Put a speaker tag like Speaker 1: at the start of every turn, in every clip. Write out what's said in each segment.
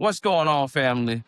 Speaker 1: What's going on, family?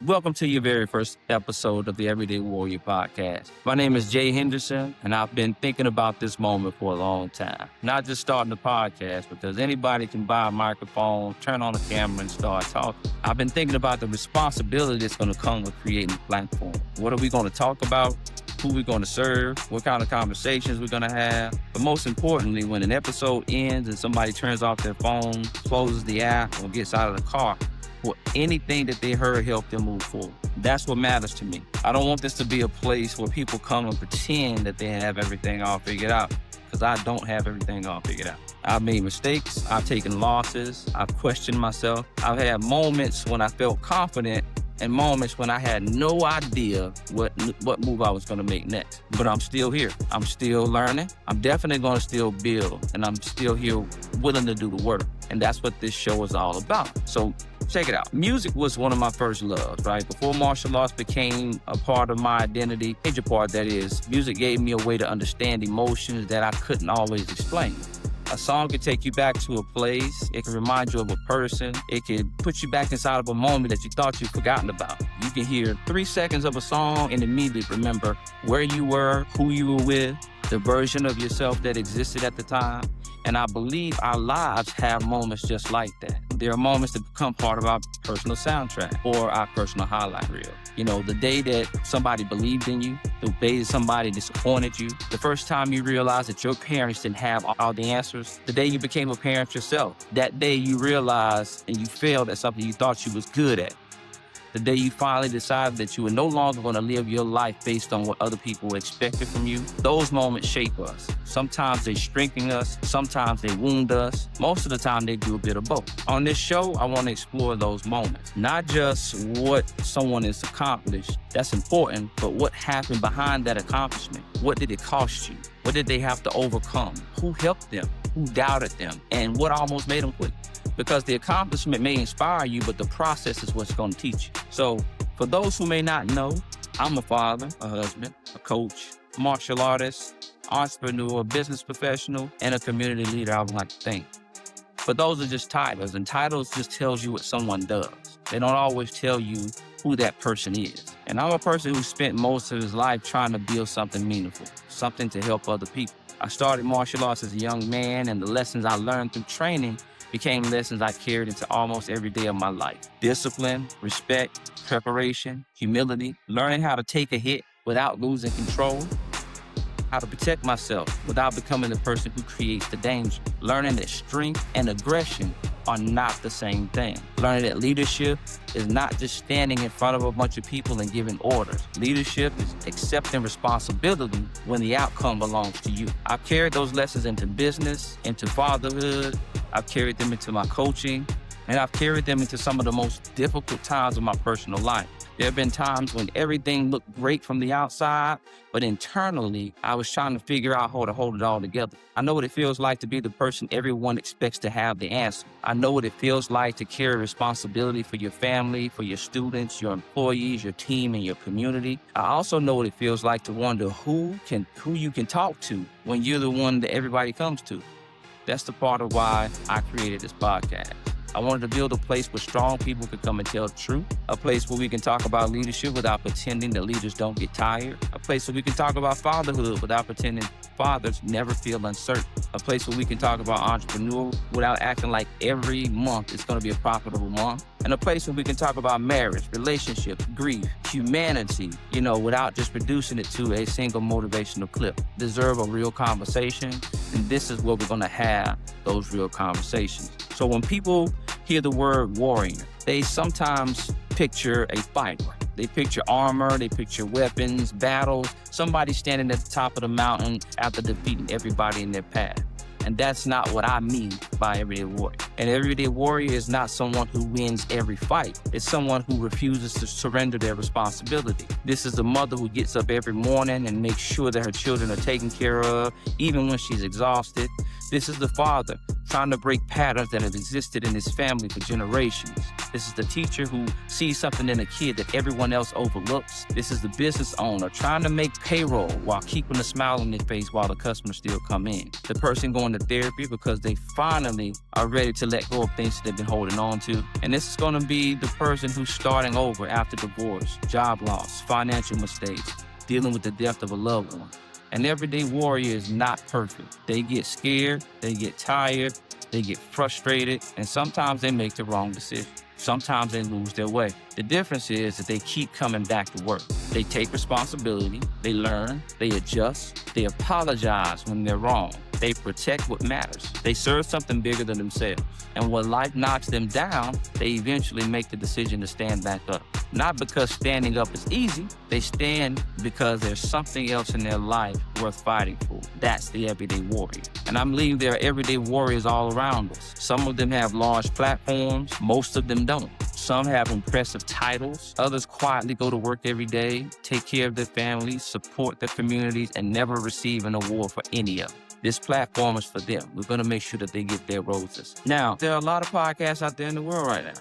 Speaker 1: Welcome to your very first episode of the Everyday Warrior podcast. My name is Jay Henderson, and I've been thinking about this moment for a long time. Not just starting the podcast, because anybody can buy a microphone, turn on a camera, and start talking. I've been thinking about the responsibility that's going to come with creating a platform. What are we going to talk about? Who we're going to serve? What kind of conversations we're going to have? But most importantly, when an episode ends and somebody turns off their phone, closes the app, or gets out of the car, for anything that they heard help them move forward. That's what matters to me. I don't want this to be a place where people come and pretend that they have everything all figured out, because I don't have everything all figured out. I've made mistakes. I've taken losses. I've questioned myself. I've had moments when I felt confident and moments when I had no idea what move I was going to make next. But I'm still here. I'm still learning. I'm definitely going to still build, and I'm still here willing to do the work. And that's what this show is all about. So check it out. Music was one of my first loves, right? Before martial arts became a part of my identity, major part that is, music gave me a way to understand emotions that I couldn't always explain. A song can take you back to a place. It can remind you of a person. It can put you back inside of a moment that you thought you'd forgotten about. You can hear 3 seconds of a song and immediately remember where you were, who you were with, the version of yourself that existed at the time. And I believe our lives have moments just like that. There are moments that become part of our personal soundtrack or our personal highlight reel. You know, the day that somebody believed in you, the day that somebody disappointed you, the first time you realized that your parents didn't have all the answers, the day you became a parent yourself, that day you realized and you failed at something you thought you was good at. The day you finally decided that you were no longer going to live your life based on what other people expected from you, those moments shape us. Sometimes they strengthen us, sometimes they wound us. Most of the time they do a bit of both. On this show, I want to explore those moments. Not just what someone has accomplished, that's important, but what happened behind that accomplishment. What did it cost you? What did they have to overcome? Who helped them? Who doubted them? And what almost made them quit? Because the accomplishment may inspire you, but the process is what's going to teach you. So for those who may not know, I'm a father, a husband, a coach, martial artist, entrepreneur, business professional, and a community leader, I would like to think. But those are just titles, and titles just tells you what someone does. They don't always tell you who that person is. And I'm a person who spent most of his life trying to build something meaningful, something to help other people. I started martial arts as a young man, and the lessons I learned through training became lessons I carried into almost every day of my life. Discipline, respect, preparation, humility, learning how to take a hit without losing control, how to protect myself without becoming the person who creates the danger, learning that strength and aggression are not the same thing. Learning that leadership is not just standing in front of a bunch of people and giving orders. Leadership is accepting responsibility when the outcome belongs to you. I've carried those lessons into business, into fatherhood. I've carried them into my coaching, and I've carried them into some of the most difficult times of my personal life. There have been times when everything looked great from the outside, but internally, I was trying to figure out how to hold it all together. I know what it feels like to be the person everyone expects to have the answer. I know what it feels like to carry responsibility for your family, for your students, your employees, your team, and your community. I also know what it feels like to wonder who you can talk to when you're the one that everybody comes to. That's the part of why I created this podcast. I wanted to build a place where strong people could come and tell the truth, a place where we can talk about leadership without pretending that leaders don't get tired, a place where we can talk about fatherhood without pretending fathers never feel uncertain, a place where we can talk about entrepreneurship without acting like every month is going to be a profitable month, and a place where we can talk about marriage, relationships, grief, humanity, without just reducing it to a single motivational clip. Deserve a real conversation, and this is where we're going to have those real conversations. So when people hear the word warrior, they sometimes picture a fighter. They picture armor, they picture weapons, battles, somebody standing at the top of the mountain after defeating everybody in their path. And that's not what I mean by everyday warrior. An everyday warrior is not someone who wins every fight. It's someone who refuses to surrender their responsibility. This is a mother who gets up every morning and makes sure that her children are taken care of, even when she's exhausted. This is the father trying to break patterns that have existed in his family for generations. This is the teacher who sees something in a kid that everyone else overlooks. This is the business owner trying to make payroll while keeping a smile on their face while the customers still come in. The person going to therapy because they finally are ready to let go of things that they've been holding on to. And this is going to be the person who's starting over after divorce, job loss, financial mistakes, dealing with the death of a loved one. An everyday warrior is not perfect. They get scared, they get tired, they get frustrated, and sometimes they make the wrong decision. Sometimes they lose their way. The difference is that they keep coming back to work. They take responsibility, they learn, they adjust, they apologize when they're wrong. They protect what matters. They serve something bigger than themselves. And when life knocks them down, they eventually make the decision to stand back up. Not because standing up is easy, they stand because there's something else in their life worth fighting for. That's the everyday warrior. And I believe there are everyday warriors all around us. Some of them have large platforms, most of them don't. Some have impressive titles. Others quietly go to work every day, take care of their families, support their communities, and never receive an award for any of them. This platform is for them. We're going to make sure that they get their roses. Now, there are a lot of podcasts out there in the world right now.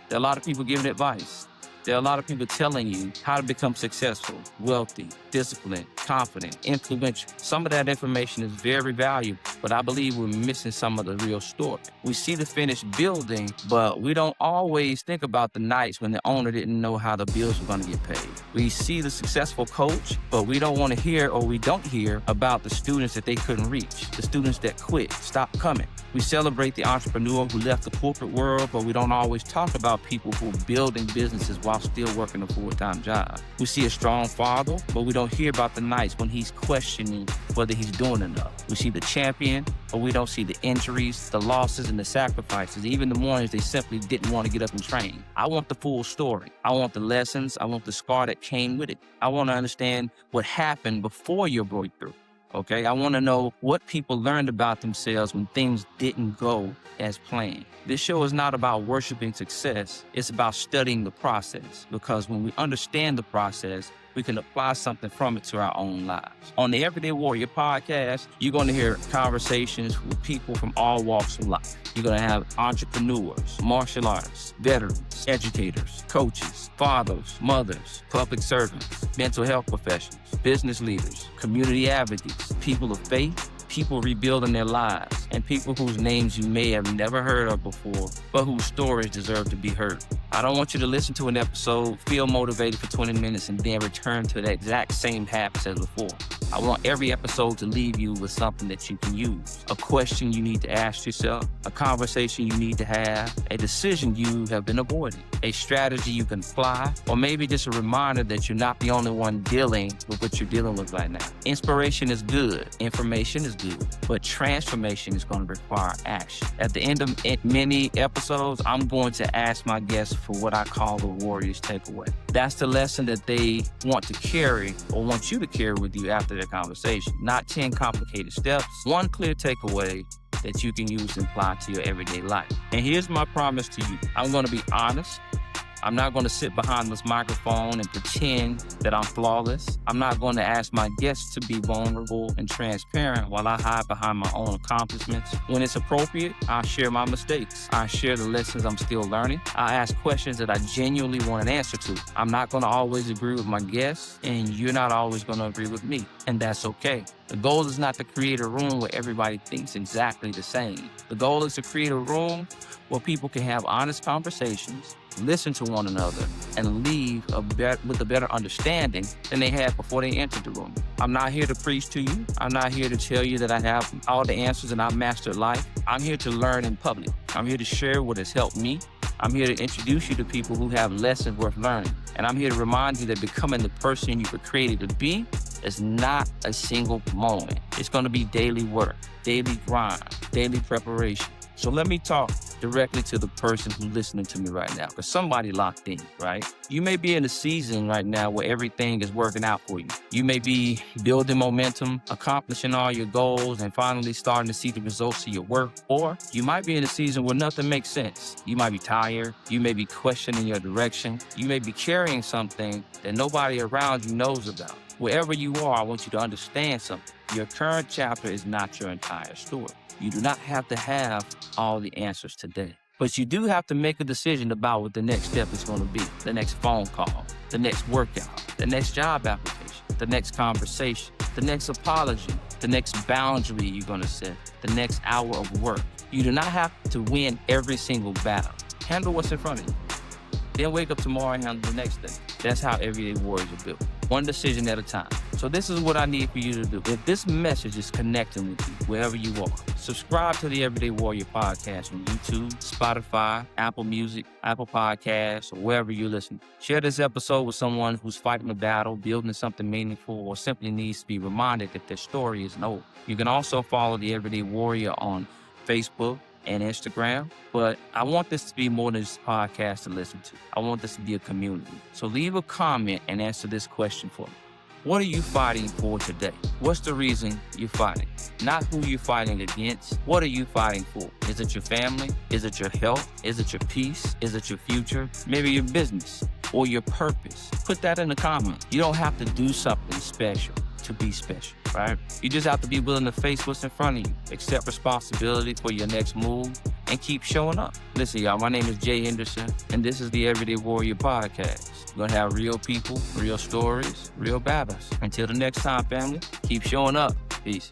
Speaker 1: There are a lot of people giving advice. There are a lot of people telling you how to become successful, wealthy, disciplined, confident, influential. Some of that information is very valuable, but I believe we're missing some of the real story. We see the finished building, but we don't always think about the nights when the owner didn't know how the bills were going to get paid. We see the successful coach, but we don't want to hear, or we don't hear, about the students that they couldn't reach, the students that quit, stopped coming. We celebrate the entrepreneur who left the corporate world, but we don't always talk about people who are building businesses while still working a full-time job. We see a strong father, but we don't hear about the nights when he's questioning whether he's doing enough. We see the champion, but we don't see the injuries, the losses, and the sacrifices, even the mornings they simply didn't want to get up and train. I want the full story. I want the lessons. I want the scar that came with it. I want to understand what happened before your breakthrough. Okay, I want to know what people learned about themselves when things didn't go as planned. This show is not about worshiping success. It's about studying the process, because when we understand the process, we can apply something from it to our own lives. On the Everyday Warrior podcast, you're going to hear conversations with people from all walks of life. You're going to have entrepreneurs, martial artists, veterans, educators, coaches, fathers, mothers, public servants, mental health professionals, business leaders, community advocates, people of faith, people rebuilding their lives, and people whose names you may have never heard of before, but whose stories deserve to be heard. I don't want you to listen to an episode, feel motivated for 20 minutes, and then return to the exact same habits as before. I want every episode to leave you with something that you can use, a question you need to ask yourself, a conversation you need to have, a decision you have been avoiding, a strategy you can apply, or maybe just a reminder that you're not the only one dealing with what you're dealing with right now. Inspiration is good, information is good, but transformation is going to require action. At the end of many episodes, I'm going to ask my guests for what I call the Warrior's Takeaway. That's the lesson that they want to carry, or want you to carry with you after their conversation. Not 10 complicated steps, one clear takeaway that you can use and apply to your everyday life. And here's my promise to you. I'm going to be honest. I'm not going to sit behind this microphone and pretend that I'm flawless. I'm not going to ask my guests to be vulnerable and transparent while I hide behind my own accomplishments. When it's appropriate, I'll share my mistakes. I share the lessons I'm still learning. I ask questions that I genuinely want an answer to. I'm not going to always agree with my guests, and you're not always going to agree with me, and that's okay. The goal is not to create a room where everybody thinks exactly the same. The goal is to create a room where people can have honest conversations, listen to one another, and leave with a better understanding than they had before they entered the room. I'm not here to preach to you. I'm not here to tell you that I have all the answers and I've mastered life. I'm here to learn in public. I'm here to share what has helped me. I'm here to introduce you to people who have lessons worth learning. And I'm here to remind you that becoming the person you were created to be is not a single moment. It's going to be daily work, daily grind, daily preparation. So let me talk directly to the person who's listening to me right now, because somebody locked in, right? You may be in a season right now where everything is working out for you. You may be building momentum, accomplishing all your goals, and finally starting to see the results of your work. Or you might be in a season where nothing makes sense. You might be tired. You may be questioning your direction. You may be carrying something that nobody around you knows about. Wherever you are, I want you to understand something. Your current chapter is not your entire story. You do not have to have all the answers today. But you do have to make a decision about what the next step is going to be. The next phone call, the next workout, the next job application, the next conversation, the next apology, the next boundary you're going to set, the next hour of work. You do not have to win every single battle. Handle what's in front of you. Then wake up tomorrow and handle the next day. That's how everyday warriors are built. One decision at a time. So this is what I need for you to do. If this message is connecting with you, wherever you are, subscribe to the Everyday Warrior podcast on YouTube, Spotify, Apple Music, Apple Podcasts, or wherever you listen. Share this episode with someone who's fighting a battle, building something meaningful, or simply needs to be reminded that their story isn't over. You can also follow the Everyday Warrior on Facebook and Instagram, but I want this to be more than just a podcast to listen to. I want this to be a community. So leave a comment and answer this question for me. What are you fighting for today? What's the reason you're fighting? Not who you're fighting against. What are you fighting for? Is it your family? Is it your health? Is it your peace? Is it your future? Maybe your business or your purpose? Put that in the comments. You don't have to do something special to be special, right? You just have to be willing to face what's in front of you, accept responsibility for your next move, and keep showing up. Listen, y'all, my name is Jay Henderson, and this is the Everyday Warrior Podcast. We're gonna have real people, real stories, real battles. Until the next time, family, keep showing up. Peace.